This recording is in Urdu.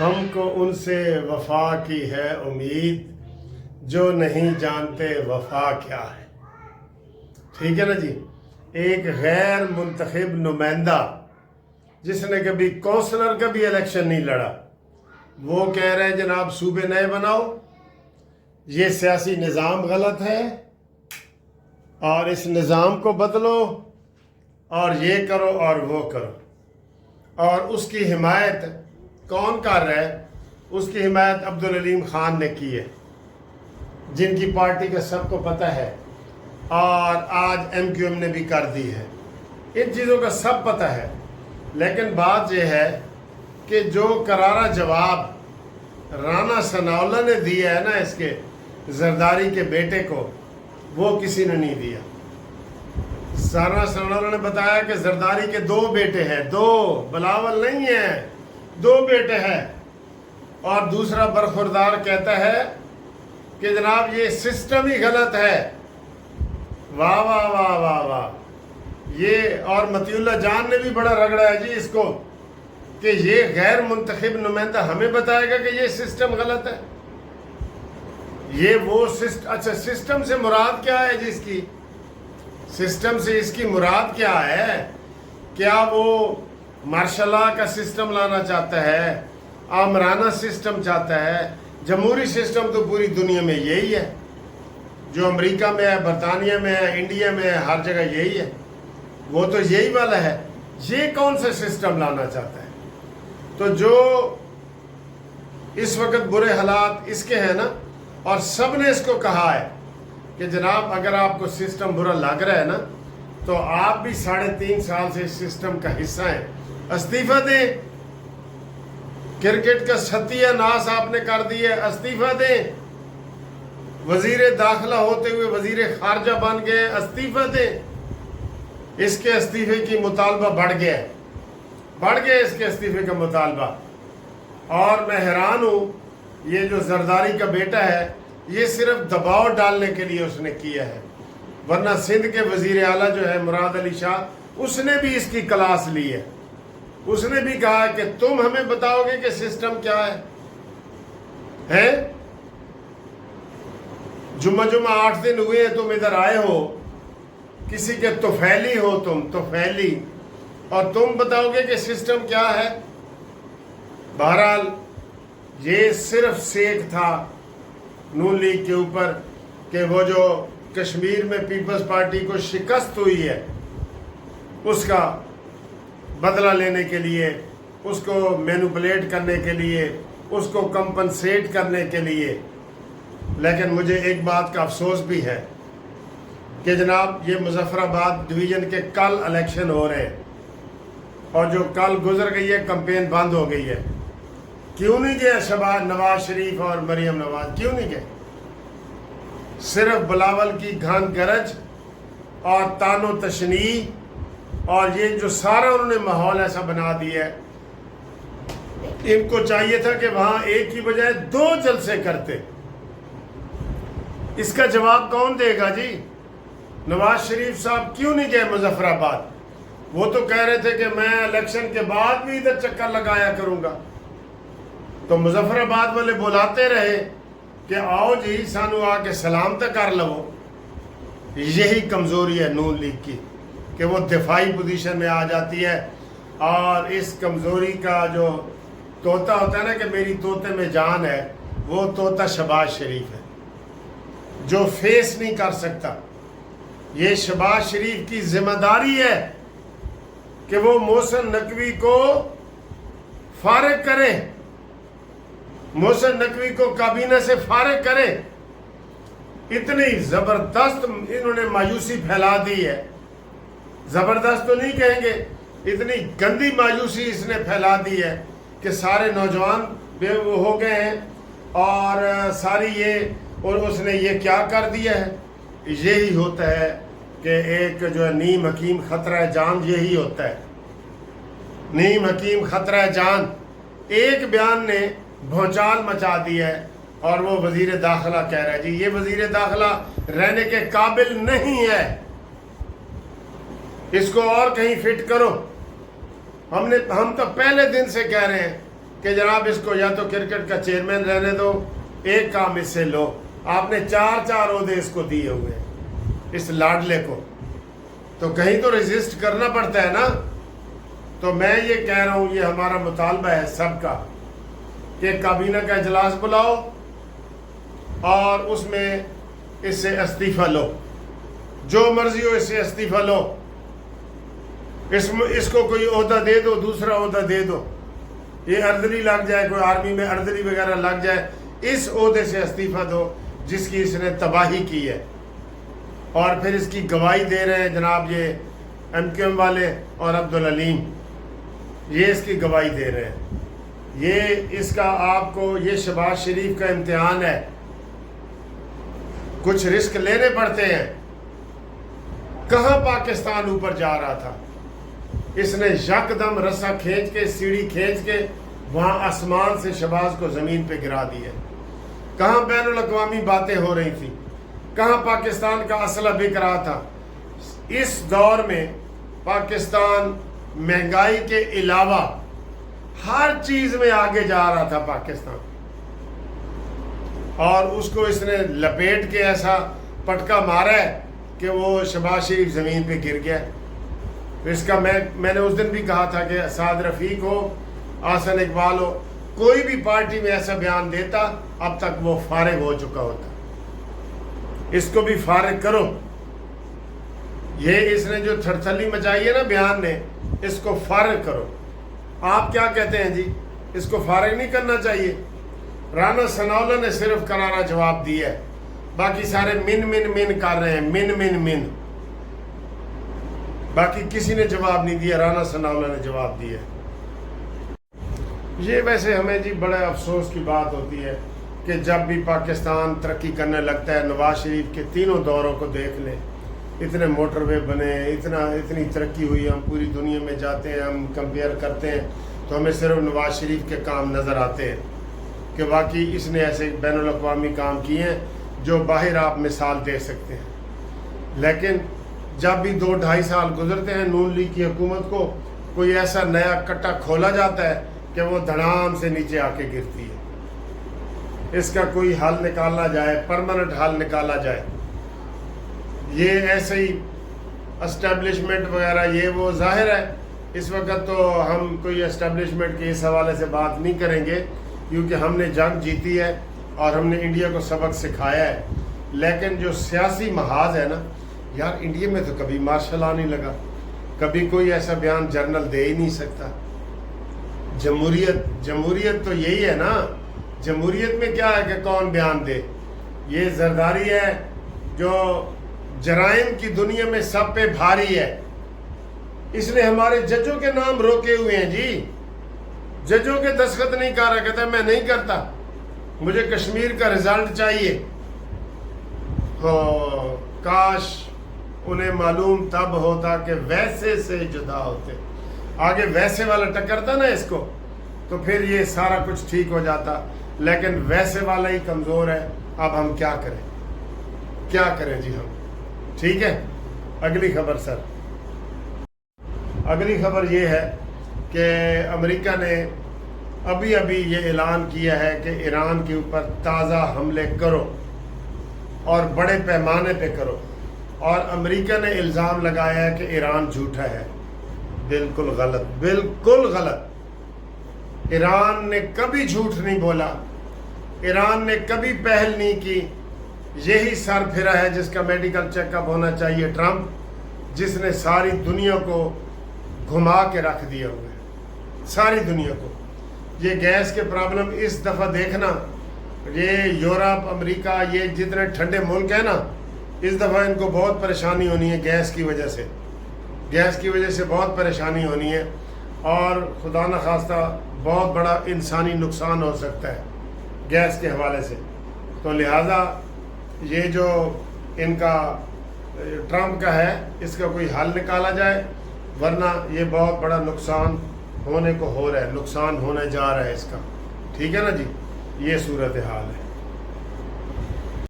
ہم کو ان سے وفا کی ہے امید جو نہیں جانتے وفا کیا ہے۔ ٹھیک ہے نا جی۔ ایک غیر منتخب نمائندہ جس نے کبھی کونسلر کا بھی الیکشن نہیں لڑا، وہ کہہ رہے ہیں جناب صوبے نئے بناؤ، یہ سیاسی نظام غلط ہے اور اس نظام کو بدلو اور یہ کرو اور وہ کرو، اور اس کی حمایت کون کر رہا ہے؟ اس کی حمایت عبدالعلیم خان نے کی ہے، جن کی پارٹی کا سب کو پتہ ہے، اور آج ایم کیو ایم نے بھی کر دی ہے۔ ان چیزوں کا سب پتہ ہے، لیکن بات یہ ہے کہ جو کرارا جواب رانا ثناءاللہ نے دیا ہے نا اس کے زرداری کے بیٹے کو، وہ کسی نے نہیں دیا۔ رانا ثناءاللہ نے بتایا کہ زرداری کے 2 بیٹے ہیں، 2 بلاول نہیں ہیں، 2 بیٹے ہیں، اور دوسرا برخوردار کہتا ہے کہ جناب یہ سسٹم ہی غلط ہے۔ واہ واہ واہ واہ واہ۔ یہ اور مطیع اللہ جان نے بھی بڑا رگڑا ہے جی اس کو کہ یہ غیر منتخب نمائندہ ہمیں بتائے گا کہ یہ سسٹم غلط ہے۔ یہ وہ اچھا سسٹم سے مراد کیا ہے جی؟ اس کی سسٹم سے اس کی مراد کیا ہے؟ کیا وہ مارشل لا کا سسٹم لانا چاہتا ہے؟ آمرانہ سسٹم چاہتا ہے؟ جمہوری سسٹم تو پوری دنیا میں یہی ہے، جو امریکہ میں ہے، برطانیہ میں ہے، انڈیا میں ہے، ہر جگہ یہی ہے، وہ تو یہی والا ہے۔ یہ کون سا سسٹم لانا چاہتا ہے؟ تو جو اس وقت برے حالات اس کے ہیں نا، اور سب نے اس کو کہا ہے کہ جناب اگر آپ کو سسٹم برا لگ رہا ہے نا تو آپ بھی 3.5 سال سے اس سسٹم کا حصہ ہیں، استعفیٰ دیں۔ کرکٹ کا ستیہ ناس آپ نے کر دی ہے، استعفیٰ دیں۔ وزیر داخلہ ہوتے ہوئے وزیر خارجہ بن گئے، استعفیٰ دیں۔ اس کے استعفے کی مطالبہ بڑھ گیا اس کے استعفے کا مطالبہ، اور میں حیران ہوں یہ جو زرداری کا بیٹا ہے یہ صرف دباؤ ڈالنے کے لیے اس نے کیا ہے، ورنہ سندھ کے وزیر اعلیٰ جو ہے مراد علی شاہ، اس نے بھی اس کی کلاس لی ہے۔ اس نے بھی کہا کہ تم ہمیں بتاؤ گے کہ سسٹم کیا ہے؟ جمعہ 8 دن ہوئے تم ادھر آئے ہو، کسی کے توفیلی ہو تم، توفیلی، اور تم بتاؤ گے کہ سسٹم کیا ہے؟ بہرحال یہ صرف سیک تھا نون لیگ کے اوپر کہ وہ جو کشمیر میں پیپلز پارٹی کو شکست ہوئی ہے اس کا بدلہ لینے کے لیے، اس کو مینوپولیٹ کرنے کے لیے، اس کو کمپنسیٹ کرنے کے لیے۔ لیکن مجھے ایک بات کا افسوس بھی ہے کہ جناب یہ مظفر آباد ڈویژن کے کل الیکشن ہو رہے ہیں، اور جو کل گزر گئی ہے کمپین بند ہو گئی ہے۔ کیوں نہیں گئے نواز شریف اور مریم نواز؟ کیوں نہیں گئے؟ صرف بلاول کی گھن گرج اور تان و تشنیع اور یہ جو سارا انہوں نے ماحول ایسا بنا دیا ہے، ان کو چاہیے تھا کہ وہاں ایک کی بجائے 2 جلسے کرتے۔ اس کا جواب کون دے گا جی؟ نواز شریف صاحب کیوں نہیں گئے مظفر آباد؟ وہ تو کہہ رہے تھے کہ میں الیکشن کے بعد بھی ادھر چکر لگایا کروں گا، تو مظفر آباد والے بلاتے رہے کہ آؤ جی سانو آ کے سلام تو کر لو۔ یہی کمزوری ہے نون لیگ کی کہ وہ دفاعی پوزیشن میں آ جاتی ہے، اور اس کمزوری کا جو طوطا ہوتا ہے نا کہ میری طوطے میں جان ہے، وہ طوطا شہباز شریف ہے جو فیس نہیں کر سکتا۔ یہ شہباز شریف کی ذمہ داری ہے کہ وہ محسن نقوی کو فارغ کرے، محسن نقوی کو کابینہ سے فارغ کرے۔ اتنی زبردست انہوں نے مایوسی پھیلا دی ہے، زبردست تو نہیں کہیں گے، اتنی گندی مایوسی اس نے پھیلا دی ہے کہ سارے نوجوان بے وہ ہو گئے ہیں، اور ساری یہ، اور اس نے یہ کیا کر دیا ہے؟ یہی ہوتا ہے کہ ایک جو ہے نیم حکیم خطرہ جان، یہی ہوتا ہے نیم حکیم خطرہ جان۔ ایک بیان نے بھونچال مچا دی ہے، اور وہ وزیر داخلہ کہہ رہا ہے جی یہ وزیر داخلہ رہنے کے قابل نہیں ہے، اس کو اور کہیں فٹ کرو۔ ہم تو پہلے دن سے کہہ رہے ہیں کہ جناب اس کو یا تو کرکٹ کا چیئرمین رہنے دو، ایک کام اس سے لو. آپ نے 4 عہدے اس کو دیے ہوئے ہیں، اس لاڈلے کو، تو کہیں تو ریزسٹ کرنا پڑتا ہے نا. تو میں یہ کہہ رہا ہوں، یہ ہمارا مطالبہ ہے سب کا کہ کابینہ کا اجلاس بلاؤ اور اس میں اس سے استعفیٰ لو، جو مرضی ہو اس سے استعفیٰ لو. اس کو کوئی عہدہ دے دو، دوسرا عہدہ دے دو، یہ اردری لگ جائے، کوئی آرمی میں اردری وغیرہ لگ جائے، اس عہدے سے استعفیٰ دو جس کی اس نے تباہی کی ہے. اور پھر اس کی گواہی دے رہے ہیں جناب یہ MQM والے اور عبدالعلیم، یہ اس کی گواہی دے رہے ہیں. یہ اس کا آپ کو یہ شہباز شریف کا امتحان ہے. کچھ رسک لینے پڑتے ہیں. کہاں پاکستان اوپر جا رہا تھا، اس نے یکدم رسا کھینچ کے، سیڑھی کھینچ کے وہاں آسمان سے شہباز کو زمین پہ گرا دیا. کہاں بین الاقوامی باتیں ہو رہی تھی، کہاں پاکستان کا اسلحہ بک رہا تھا. اس دور میں پاکستان مہنگائی کے علاوہ ہر چیز میں آگے جا رہا تھا پاکستان، اور اس کو اس نے لپیٹ کے ایسا پٹکا مارا ہے کہ وہ شہباز شریف زمین پہ گر گیا. اس کا میں نے اس دن بھی کہا تھا کہ سعد رفیق ہو، احسن اقبال ہو، کوئی بھی پارٹی میں ایسا بیان دیتا اب تک وہ فارغ ہو چکا ہوتا. اس کو بھی فارغ کرو. یہ اس نے جو تھرتھلی مچائی ہے نا بیان نے، اس کو فارغ کرو. آپ کیا کہتے ہیں جی؟ اس کو فارغ نہیں کرنا چاہیے. رانا ثناءاللہ نے صرف کرارا جواب دیا ہے، باقی سارے من کر رہے ہیں، من باقی کسی نے جواب نہیں دیا. رانا ثناءاللہ نے جواب دیا. یہ ویسے ہمیں جی بڑے افسوس کی بات ہوتی ہے کہ جب بھی پاکستان ترقی کرنے لگتا ہے، نواز شریف کے تینوں دوروں کو دیکھ لیں، اتنے موٹر وے بنے، اتنی ترقی ہوئی. ہم پوری دنیا میں جاتے ہیں، ہم کمپیئر کرتے ہیں تو ہمیں صرف نواز شریف کے کام نظر آتے ہیں کہ واقعی اس نے ایسے بین الاقوامی کام کیے ہیں جو باہر آپ مثال دے سکتے ہیں. لیکن جب بھی 2-2.5 سال گزرتے ہیں نون لیگ کی حکومت کو، کوئی ایسا نیا کٹا کھولا جاتا ہے کہ وہ دھڑام سے نیچے آ کے گرتی ہے. اس کا کوئی حل نکالنا جائے، پرماننٹ حل نکالا جائے. یہ ایسے ہی اسٹیبلشمنٹ وغیرہ یہ وہ ظاہر ہے اس وقت تو ہم کوئی اسٹیبلشمنٹ کے اس حوالے سے بات نہیں کریں گے کیونکہ ہم نے جنگ جیتی ہے اور ہم نے انڈیا کو سبق سکھایا ہے. لیکن جو سیاسی محاذ ہے نا یار، انڈیا میں تو کبھی مارشل لا نہیں لگا، کبھی کوئی ایسا بیان جنرل دے ہی نہیں سکتا. جمہوریت تو یہی ہے نا. جمہوریت میں کیا ہے کہ کون بیان دے؟ یہ زرداری ہے جو جرائم کی دنیا میں سب پہ بھاری ہے. اس نے ہمارے ججوں کے نام روکے ہوئے ہیں جی. ججوں کے دستخط نہیں کر رہا، کہتا ہے میں نہیں کرتا، مجھے کشمیر کا رزلٹ چاہیے. کاش انہیں معلوم تب ہوتا کہ ویسے سے جدا ہوتے. آگے ویسے والا ٹکرتا نا اس کو تو پھر یہ سارا کچھ ٹھیک ہو جاتا. لیکن ویسے والا ہی کمزور ہے. اب ہم کیا کریں جی ہم. ٹھیک ہے، اگلی خبر سر. اگلی خبر یہ ہے کہ امریکہ نے ابھی یہ اعلان کیا ہے کہ ایران کے اوپر تازہ حملے کرو اور بڑے پیمانے پہ کرو. اور امریکہ نے الزام لگایا ہے کہ ایران جھوٹا ہے. بالکل غلط. ایران نے کبھی جھوٹ نہیں بولا، ایران نے کبھی پہل نہیں کی. یہی سر پھرا ہے جس کا میڈیکل چیک اپ ہونا چاہیے ٹرمپ، جس نے ساری دنیا کو گھما کے رکھ دیا ہوا ہے، ساری دنیا کو. یہ گیس کے پرابلم اس دفعہ دیکھنا، یہ یورپ، امریکہ، یہ جتنے ٹھنڈے ملک ہیں نا، اس دفعہ ان کو بہت پریشانی ہونی ہے گیس کی وجہ سے بہت پریشانی ہونی ہے. اور خدا نخواستہ بہت بڑا انسانی نقصان ہو سکتا ہے گیس کے حوالے سے. تو لہٰذا یہ جو ان کا ٹرمپ کا ہے اس کا کوئی حل نکالا جائے، ورنہ یہ بہت بڑا نقصان ہونے کو ہو رہا ہے، نقصان ہونے جا رہا ہے اس کا. ٹھیک ہے نا جی، یہ صورتحال ہے.